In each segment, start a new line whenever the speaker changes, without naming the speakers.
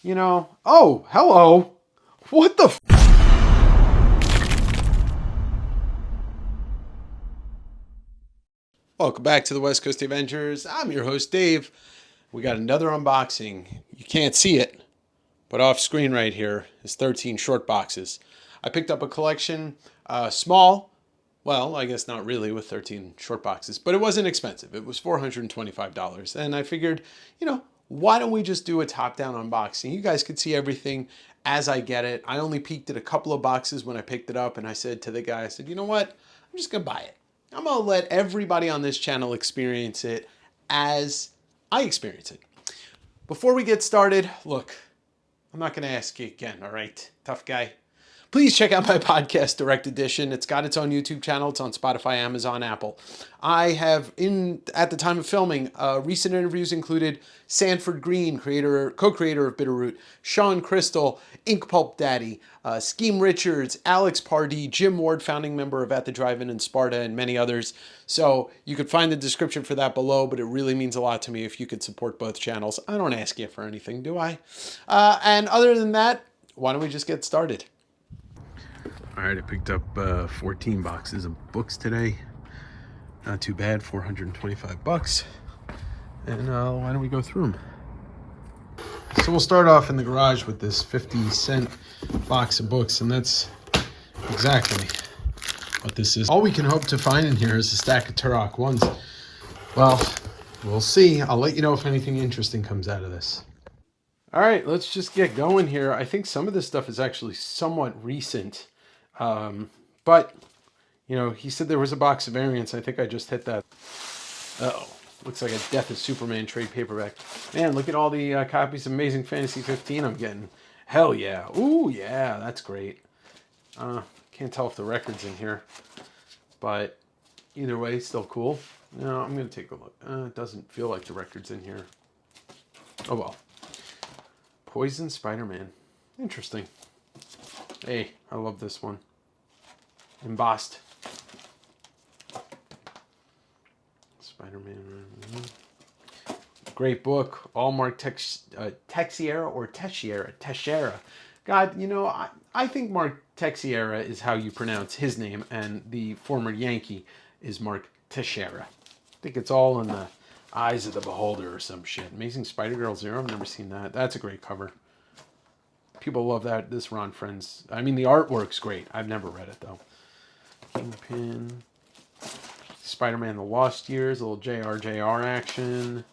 you know, oh, hello. What the f? Welcome back to the West Coast Davengers. I'm your host, Dave. We got another unboxing. You can't see it, but off screen right here is 13 short boxes. I picked up a collection, small. Well, I guess not really with 13 short boxes, but it wasn't expensive. It was $425. And I figured, why don't we just do a top-down unboxing? You guys could see everything as I get it. I only peeked at a couple of boxes when I picked it up, and I said to the guy, I said, you know what? I'm just going to buy it. I'm going to let everybody on this channel experience it as I experience it. Before we get started, look, I'm not going to ask you again, all right, tough guy? Please check out my podcast, Direct Edition. It's got its own YouTube channel. It's on Spotify, Amazon, Apple. I have, at the time of filming, recent interviews included Sanford Green, co-creator of Bitterroot, Sean Crystal, Ink Pulp Daddy, Scheme Richards, Alex Pardee, Jim Ward, founding member of At the Drive-In in Sparta, and many others. So you could find the description for that below, but it really means a lot to me if you could support both channels. I don't ask you for anything, do I? And other than that, why don't we just get started? All right, I picked up 14 boxes of books today. Not too bad, 425 bucks. And why don't we go through them? So we'll start off in the garage with this 50-cent box of books, and that's exactly what this is. All we can hope to find in here is a stack of Turok ones. Well, we'll see. I'll let you know if anything interesting comes out of this. All right, let's just get going here. I think some of this stuff is actually somewhat recent. But, he said there was a box of variants. I think I just hit that. Uh-oh. Looks like a Death of Superman trade paperback. Man, look at all the copies of Amazing Fantasy 15 I'm getting. Hell yeah. Ooh, yeah, that's great. Can't tell if the record's in here. But either way, still cool. No, I'm going to take a look. It doesn't feel like the record's in here. Oh, well. Poison Spider-Man. Interesting. Hey, I love this one. Embossed. Spider-Man. Great book. All Mark Teixeira or Teixeira. God, I think Mark Teixeira is how you pronounce his name, and the former Yankee is Mark Teixeira. I think it's all in the eyes of the beholder or some shit. Amazing Spider-Girl Zero. I've never seen that. That's a great cover. People love that. This Ron Friends. I mean, the artwork's great. I've never read it, though. Kingpin. Spider-Man The Lost Years. A little JR action.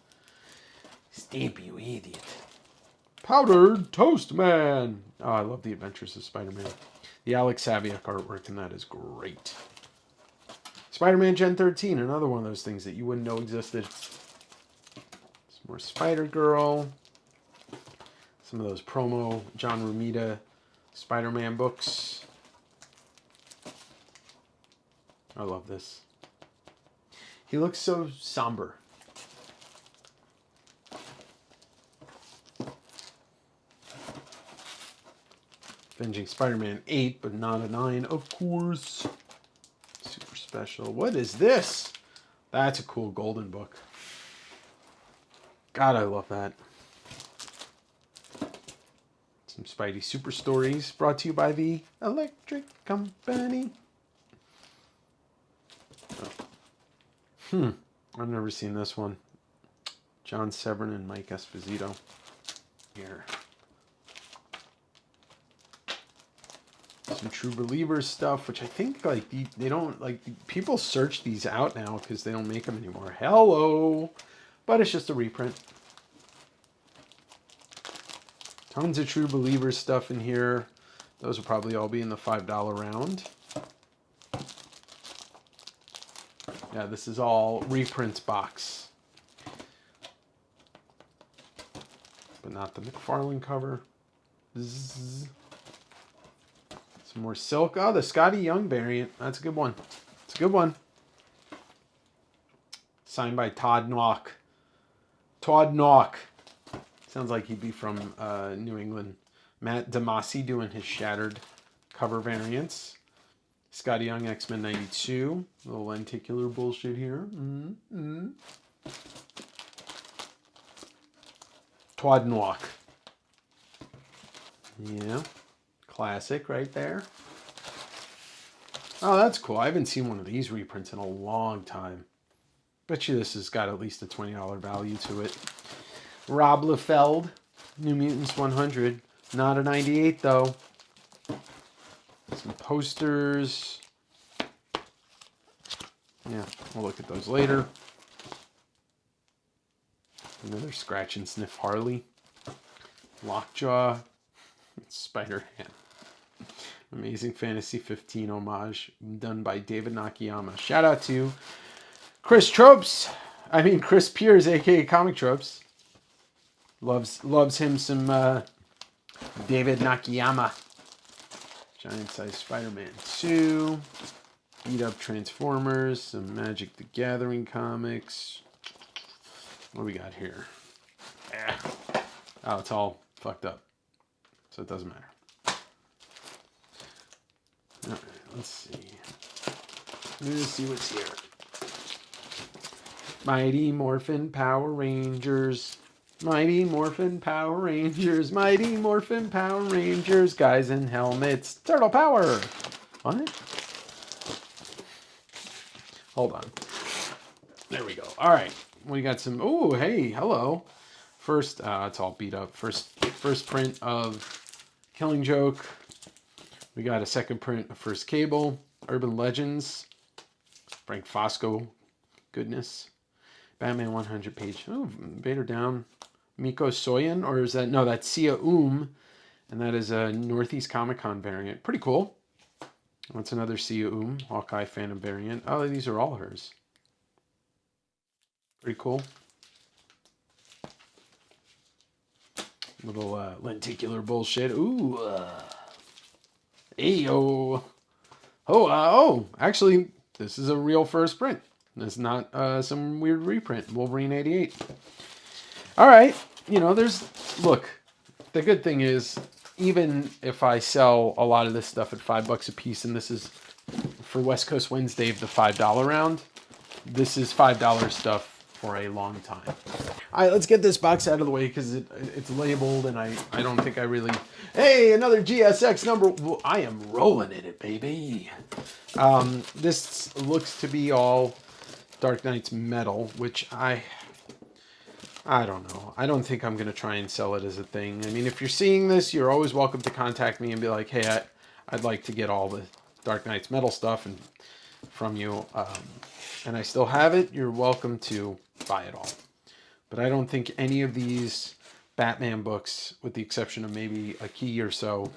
Stampy, you idiot. Powdered Toast Man. Oh, I love the Adventures of Spider-Man. The Alex Saviuk artwork in that is great. Spider-Man Gen 13. Another one of those things that you wouldn't know existed. Some more Spider-Girl. Some of those promo John Romita Spider-Man books. I love this. He looks so somber. Avenging Spider-Man 8, but not a 9, of course. Super special. What is this? That's a cool golden book. God, I love that. Some Spidey Super Stories brought to you by the Electric Company. Oh. I've never seen this one. John Severin and Mike Esposito. Here. Some True Believers stuff, which I think they don't people search these out now because they don't make them anymore. Hello. But it's just a reprint. Tons of True Believers stuff in here. Those will probably all be in the $5 round. Yeah, this is all reprints box. But not the McFarlane cover. Zzz. Some more Silk. Oh, the Scotty Young variant. That's a good one. It's a good one. Signed by Todd Knock. Todd Knock. Sounds like he'd be from New England. Matt Damasi doing his Shattered cover variants. Scotty Young, X-Men 92. A little lenticular bullshit here. Todd Noir. Yeah. Classic right there. Oh, that's cool. I haven't seen one of these reprints in a long time. Bet you this has got at least a $20 value to it. Rob Liefeld, New Mutants 100. Not a 98 though. Some posters. Yeah, we'll look at those later. Another Scratch and Sniff Harley. Lockjaw. Spider-Man. Amazing Fantasy 15 homage done by David Nakayama. Shout out to Chris Pierce, aka Comic Tropes. Loves him some David Nakayama. Giant size Spider-Man 2. Beat up Transformers. Some Magic the Gathering comics. What do we got here? Oh, it's all fucked up. So it doesn't matter. Alright, let's see. Let's see what's here. Mighty Morphin Power Rangers. Mighty Morphin Power Rangers. Mighty Morphin Power Rangers. Guys in helmets. Turtle power. What? Hold on. There we go. All right. We got some. Oh, hey, hello. First, it's all beat up. First print of Killing Joke. We got a second print of First Cable. Urban Legends. Frank Fosco. Goodness. Batman 100 page. Oh, Vader down. Miko Soyan, or is that? No, that's Sia and that is a Northeast Comic Con variant. Pretty cool. That's another Sia Hawkeye Phantom variant. Oh, these are all hers. Pretty cool. Little lenticular bullshit. Ooh. Ayo. Oh, actually, this is a real first print. It's not some weird reprint. Wolverine 88. All right. Look, the good thing is, even if I sell a lot of this stuff at $5 a piece, and this is for West Coast Wednesday of the $5 round, this is $5 stuff for a long time. All right, let's get this box out of the way because it's labeled, and I don't think I really... Hey, another GSX number. Well, I am rolling in it, baby. This looks to be all Dark Knight's metal, which I don't know. I don't think I'm going to try and sell it as a thing. I mean, if you're seeing this, you're always welcome to contact me and be like, hey, I'd like to get all the Dark Knight's metal stuff from you. And I still have it. You're welcome to buy it all. But I don't think any of these Batman books, with the exception of maybe a key or so,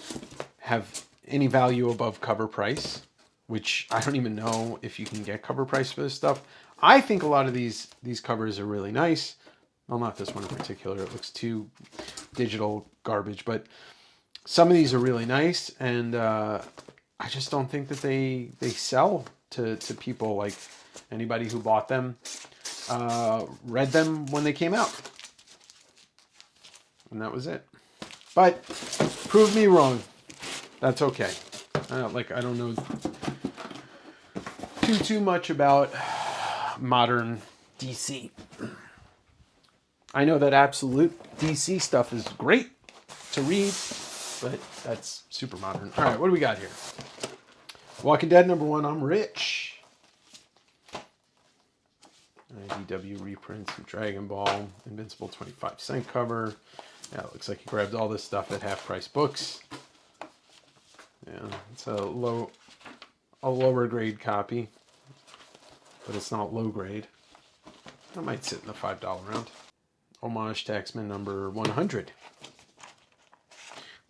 have any value above cover price, which I don't even know if you can get cover price for this stuff. I think a lot of these covers are really nice. Well, not this one in particular. It looks too digital garbage, but some of these are really nice, and I just don't think that they sell to people. Like, anybody who bought them read them when they came out, and that was it. But prove me wrong. That's okay. I don't know too much about modern DC. I know that absolute DC stuff is great to read, but that's super modern. All right, what do we got here? Walking Dead #1, I'm Rich. IDW reprints of Dragon Ball, Invincible 25-cent cover. Yeah, it looks like he grabbed all this stuff at Half Price Books. Yeah, it's a lower grade copy, but it's not low grade. That might sit in the $5 round. Homage Taxman number 100.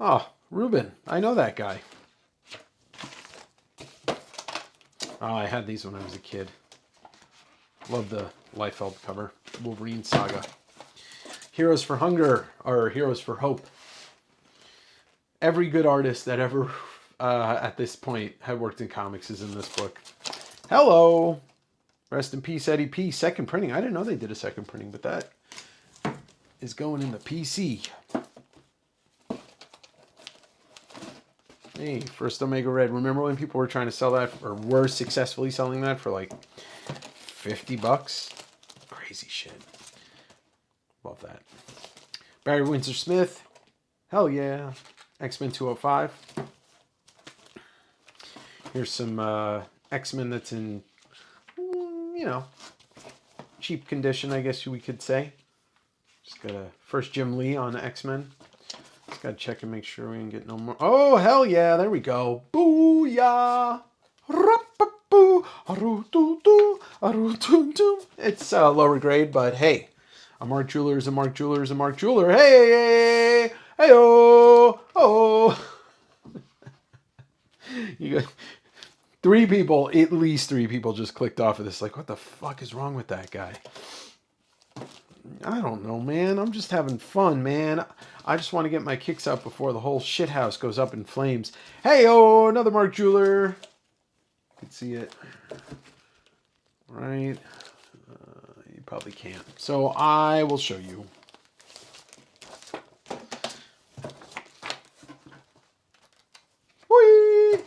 Oh, Ruben. I know that guy. Oh, I had these when I was a kid. Love the Liefeld cover. Wolverine Saga. Heroes for Hunger, or Heroes for Hope. Every good artist that ever, at this point, had worked in comics is in this book. Hello! Rest in peace, Eddie P. Second printing. I didn't know they did a second printing, but that is going in the PC. Hey, first Omega Red. Remember when people were trying to sell that, or were successfully selling that for like $50? Crazy shit. Love that. Barry Windsor Smith. Hell yeah. X-Men 205. Here's some X-Men that's in, cheap condition, I guess we could say. Just got a first Jim Lee on X-Men. Just got to check and make sure we didn't get no more. Oh, hell yeah. There we go. Booyah. It's lower grade, but hey, a Mark Jeweler is a Mark Jeweler is a Mark Jeweler. Hey, hey, oh. You got at least three people just clicked off of this. Like, what the fuck is wrong with that guy? I don't know, man. I'm just having fun, man. I just want to get my kicks up before the whole shithouse goes up in flames. Hey-oh, another Mark Jeweler. You can see it. Right? You probably can't. So I will show you. Whee!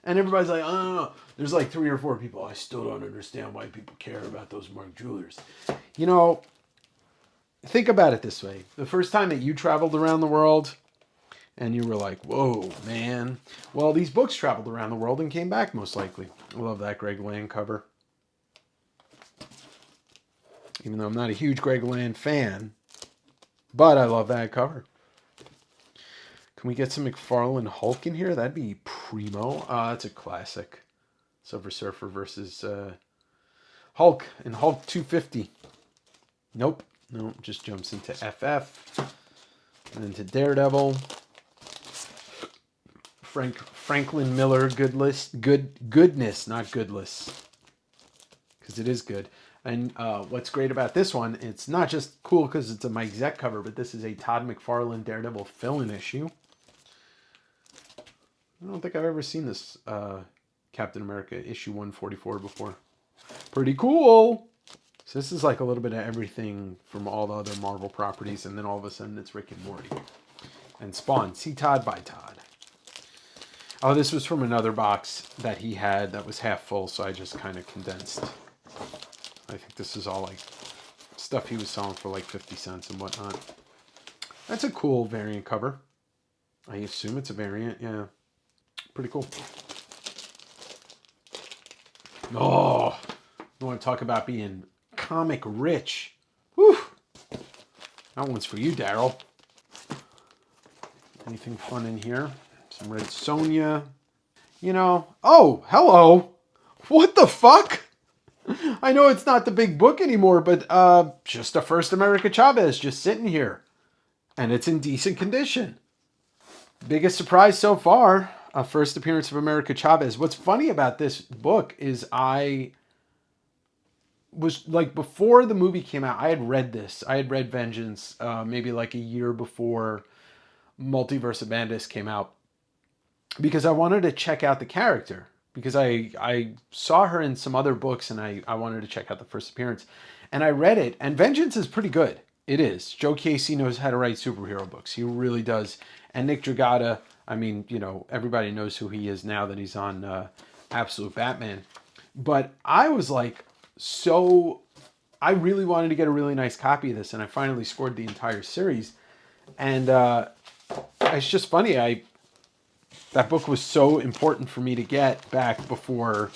And everybody's like, oh, there's like 3 or 4 people. I still don't understand why people care about those Mark Jewelers. You know, think about it this way. The first time that you traveled around the world and you were like, whoa, man. Well, these books traveled around the world and came back most likely. I love that Greg Land cover. Even though I'm not a huge Greg Land fan, but I love that cover. Can we get some McFarlane Hulk in here? That'd be primo. That's a classic. Silver Surfer versus Hulk and Hulk 250. Nope. No, just jumps into FF. And then to Daredevil. Franklin Miller goodness, not goodless. Because it is good. And what's great about this one, it's not just cool because it's a Mike Zeck cover, but this is a Todd McFarlane Daredevil fill-in issue. I don't think I've ever seen this Captain America issue 144 before. Pretty cool. So this is like a little bit of everything from all the other Marvel properties, and then all of a sudden it's Rick and Morty. And Spawn, See Todd by Todd. Oh, this was from another box that he had that was half full, so I just kind of condensed. I think this is all like stuff he was selling for like 50 cents and whatnot. That's a cool variant cover. I assume it's a variant, yeah. Pretty cool. Oh, you want to talk about being comic rich. Whew. That one's for you, Daryl. Anything fun in here? Some Red Sonja. You know, oh, hello. What the fuck? I know it's not the big book anymore, but just a First America Chavez just sitting here. And it's in decent condition. Biggest surprise so far. First appearance of America Chavez. What's funny about this book is I was like, before the movie came out, I had read this. I had read Vengeance maybe like a year before Multiverse of Madness came out. Because I wanted to check out the character. Because I saw her in some other books and I wanted to check out the first appearance. And I read it, and Vengeance is pretty good. It is. Joe Casey knows how to write superhero books. He really does. And Nick Dragata, I mean, you know, everybody knows who he is now that he's on Absolute Batman. But I was like, I really wanted to get a really nice copy of this, and I finally scored the entire series. And it's just funny, that book was so important for me to get back before,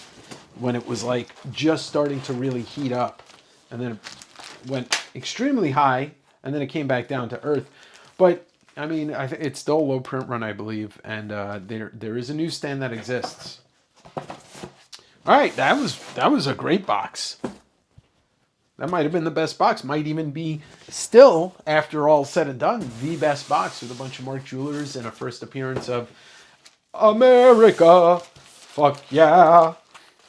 when it was like just starting to really heat up. And then it went extremely high, and then it came back down to earth. But I mean, it's still a low print run, I believe, and there is a newsstand that exists. All right, that was a great box. That might have been the best box. Might even be still, after all said and done, the best box with a bunch of Mark Jewelers and a first appearance of America. Fuck yeah,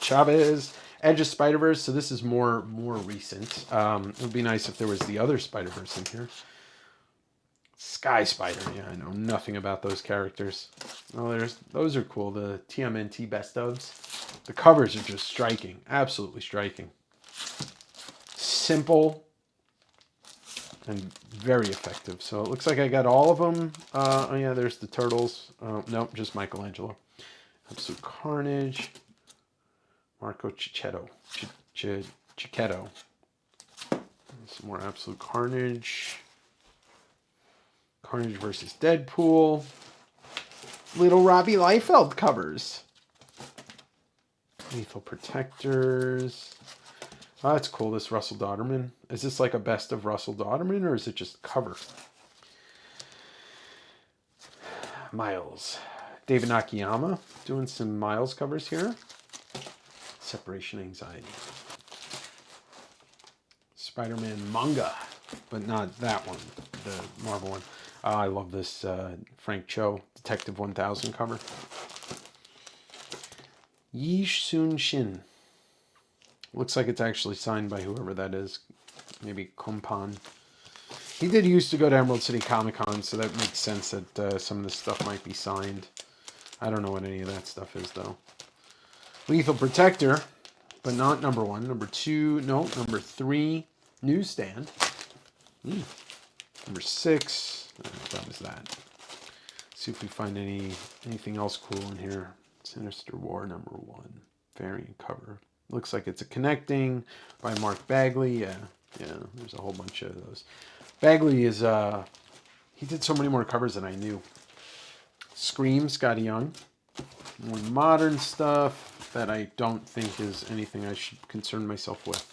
Chavez. Edge of Spider-Verse. So this is more recent. It would be nice if there was the other Spider-Verse in here. Sky Spider. Yeah, I know nothing about those characters. Oh, those are cool. The TMNT best ofs. The covers are just striking. Absolutely striking. Simple and very effective. So it looks like I got all of them. Oh yeah, there's the Turtles. Nope, just Michelangelo. Absolute Carnage. Marco Cicchetto. Cicchetto. Some more Absolute Carnage. Carnage versus Deadpool. little Robbie Liefeld covers. Lethal Protectors. Oh, that's cool, this Russell Dodderman. Is this like a best of Russell Dodderman, or is it just cover? Miles. David Nakayama doing some Miles covers here. Separation Anxiety. Spider-Man manga, but not that one, the Marvel one. I love this Frank Cho Detective 1000 cover. Yi Sun Shin. Looks like it's actually signed by whoever that is. Maybe Kompan. He did used to go to Emerald City Comic Con, so that makes sense that some of this stuff might be signed. I don't know what any of that stuff is, though. Lethal Protector, but not number 1. Number 2, no, number 3, Newsstand. Number 6, that was that. See if we find anything else cool in here. Sinister War, number 1. Variant cover. Looks like it's a Connecting by Mark Bagley. Yeah, there's a whole bunch of those. Bagley is, he did so many more covers than I knew. Scream, Scotty Young. More modern stuff that I don't think is anything I should concern myself with.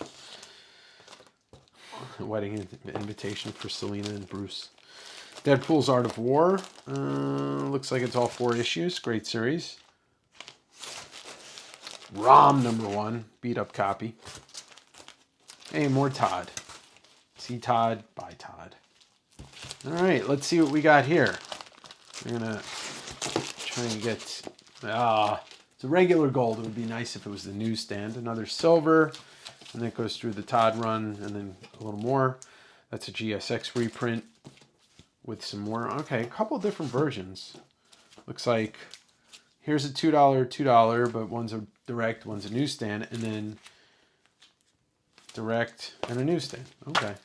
Wedding Invitation for Selena and Bruce. Deadpool's Art of War. Looks like it's all 4 issues. Great series. Rom number 1. Beat up copy. Hey, more Todd. See Todd, buy Todd. All right, let's see what we got here. We're going to try and get... it's a regular gold. It would be nice if it was the Newsstand. Another silver. And that goes through the Todd run, and then a little more. That's a GSX reprint with some more. Okay, a couple different versions. Looks like here's a $2, but one's a direct, one's a Newsstand, and then direct and a Newsstand. Okay.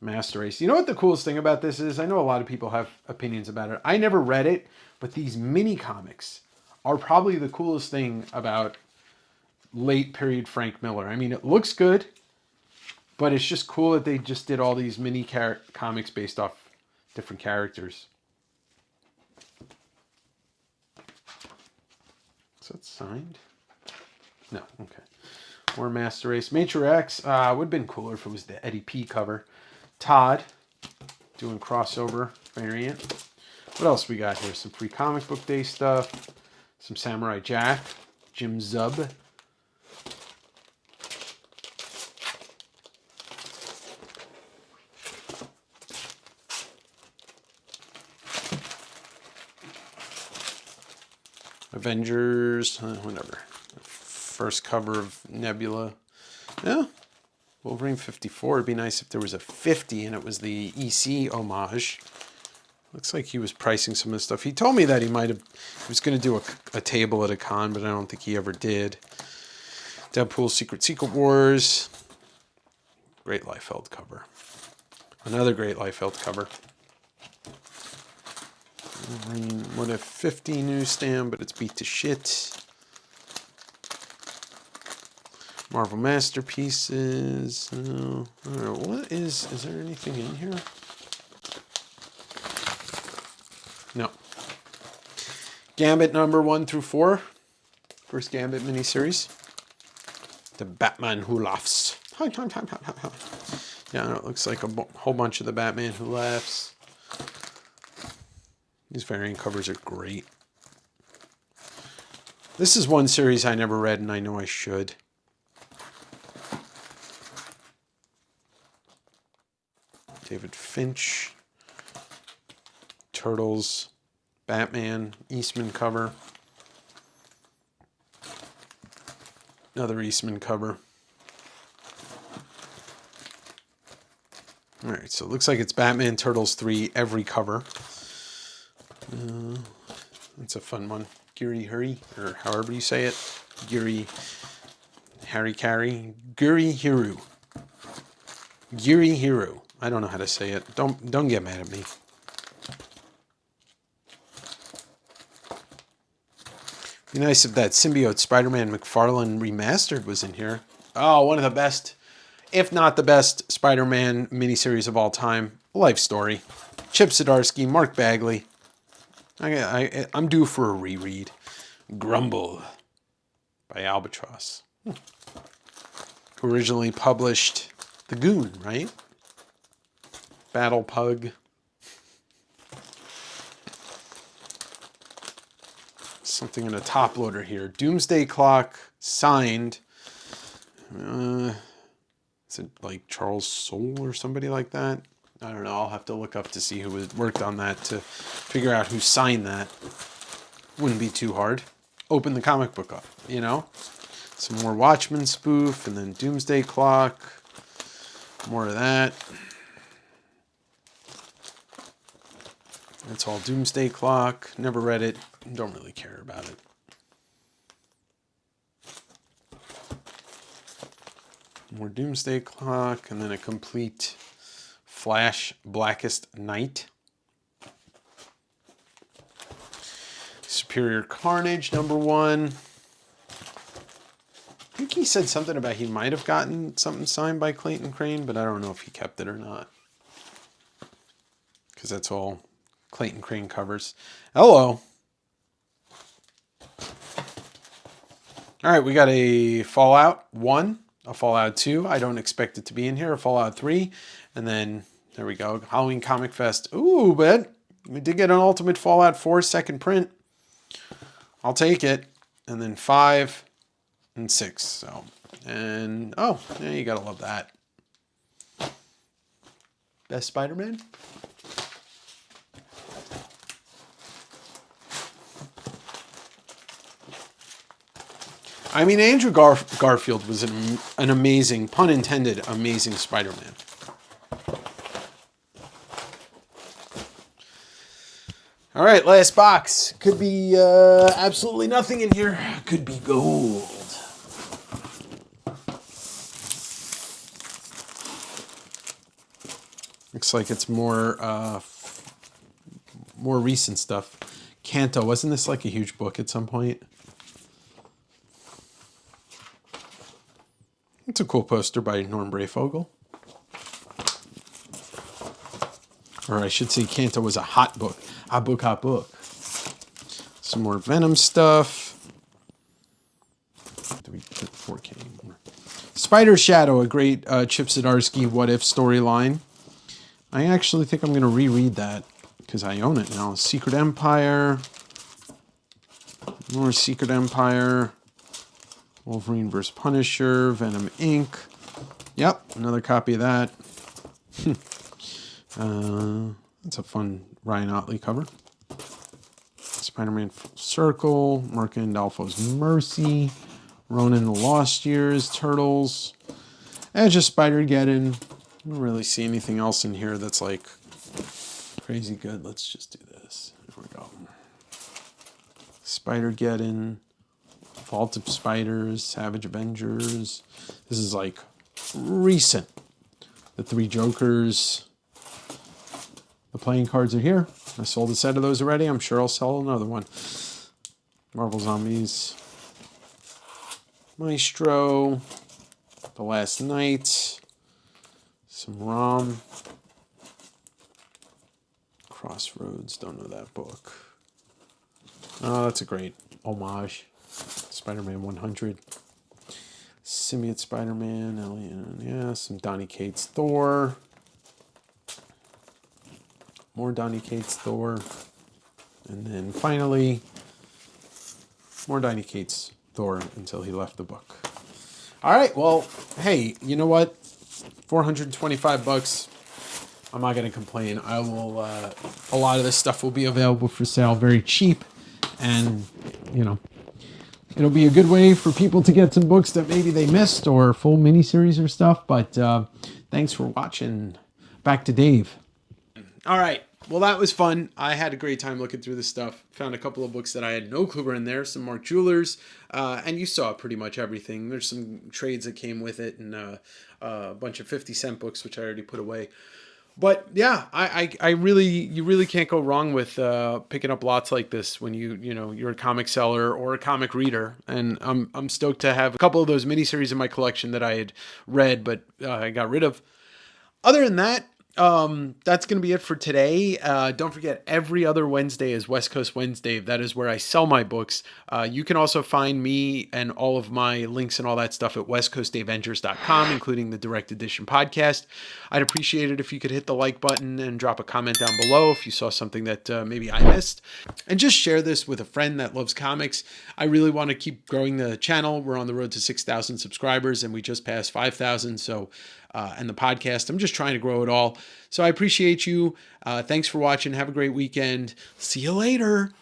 Master Race. You know what the coolest thing about this is? I know a lot of people have opinions about it. I never read it, but these mini comics are probably the coolest thing about late period Frank Miller. I mean, it looks good, but it's just cool that they just did all these mini comics based off different characters. Is that signed? No. Okay. More Master Race. Matrix X. Would have been cooler if it was the Eddie P cover. Todd doing crossover variant. What else we got here? Some free comic book day stuff. Some Samurai Jack. Jim Zub. Avengers, whatever. First cover of Nebula. Yeah. Wolverine 54. It'd be nice if there was a 50 and it was the EC homage. Looks like he was pricing some of this stuff. He told me that he was going to do a table at a con, but I don't think he ever did. Deadpool Secret Wars. Great Liefeld cover. Another great Liefeld cover. What a 50 Newsstand, but it's beat to shit. Marvel Masterpieces. I don't know. What is there anything in here? No. Gambit number 1 through 4. First Gambit miniseries. The Batman Who Laughs. Yeah, it looks like a whole bunch of the Batman Who Laughs. These variant covers are great. This is one series I never read, and I know I should. David Finch. Turtles. Batman. Eastman cover. Another Eastman cover. Alright, so it looks like it's Batman Turtles 3 every cover. That's a fun one. Giri Huri, or however you say it. Giri Harikari. Giri Hiru. Giri Hiru. I don't know how to say it. Don't get mad at me. Be nice if that symbiote Spider-Man McFarlane remastered was in here. Oh, one of the best, if not the best, Spider-Man miniseries of all time. Life Story. Chip Zdarsky, Mark Bagley. I'm due for a reread. Grumble by Albatross. Who originally published The Goon, right? Battle Pug. Something in a top loader here. Doomsday Clock, signed. Is it like Charles Soule or somebody like that? I don't know. I'll have to look up to see who worked on that to figure out who signed that. Wouldn't be too hard. Open the comic book up, you know? Some more Watchmen spoof, and then Doomsday Clock. More of that. It's all Doomsday Clock. Never read it. Don't really care about it. More Doomsday Clock, and then a complete Flash Blackest Night. Superior Carnage, #1. I think he said something about he might have gotten something signed by Clayton Crane, but I don't know if he kept it or not. Because that's all Clayton Crane covers. Hello. All right, we got a Fallout 1, a Fallout 2. I don't expect it to be in here. A Fallout 3. And then, there we go, Halloween Comic Fest. Ooh, but we did get an Ultimate Fallout 4 second print. I'll take it. And then 5 and 6. So, and, oh, yeah, you gotta love that. Best Spider-Man? I mean, Andrew Garfield was an amazing, pun intended, amazing Spider-Man. All right, last box. Could be absolutely nothing in here. Could be gold. Looks like it's more recent stuff. Kanto, wasn't this like a huge book at some point? It's a cool poster by Norm Brayfogle. Or I should say Kanto was a hot book. Hot book. Some more Venom stuff. Do we get 4K anymore? Spider Shadow, a great Chip Zdarsky What If storyline. I actually think I'm going to reread that because I own it now. Secret Empire. More Secret Empire. Wolverine vs. Punisher, Venom Inc. Yep, another copy of that. That's a fun Ryan Otley cover. Spider-Man Full Circle, Mark Andolfo's Mercy, Ronin the Lost Years, Turtles, and just Spider-Geddon. I don't really see anything else in here that's like crazy good. Let's just do this. Here we go. Spider-Geddon. Vault of Spiders, Savage Avengers. This is like recent. The 3 Jokers. The playing cards are here. I sold a set of those already. I'm sure I'll sell another one. Marvel Zombies. Maestro. The Last Night. Some ROM. Crossroads. Don't know that book. Oh, that's a great homage. Spider-Man 100. Symbiote Spider-Man. Alien. Yeah, some Donny Cates Thor. More Donny Cates Thor. And then finally, more Donny Cates Thor until he left the book. All right, well, hey, you know what? $425. I'm not going to complain. I will, a lot of this stuff will be available for sale very cheap. And, you know, it'll be a good way for people to get some books that maybe they missed or full miniseries or stuff. But thanks for watching. Back to Dave. All right. Well, that was fun. I had a great time looking through this stuff. Found a couple of books that I had no clue were in there. Some Mark Jewelers. And you saw pretty much everything. There's some trades that came with it and a bunch of 50-cent books, which I already put away. But yeah, you really can't go wrong with picking up lots like this when you're a comic seller or a comic reader. And I'm stoked to have a couple of those miniseries in my collection that I had read, but I got rid of. Other than that, That's going to be it for today. Don't forget, every other Wednesday is West Coast Wednesday. That is where I sell my books. You can also find me and all of my links and all that stuff at westcoastdavengers.com, including the direct edition podcast. I'd appreciate it if you could hit the like button and drop a comment down below if you saw something that maybe I missed. And just share this with a friend that loves comics. I really want to keep growing the channel. We're on the road to 6,000 subscribers and we just passed 5,000. So, and the podcast, I'm just trying to grow it all. So I appreciate you. Thanks for watching. Have a great weekend. See you later.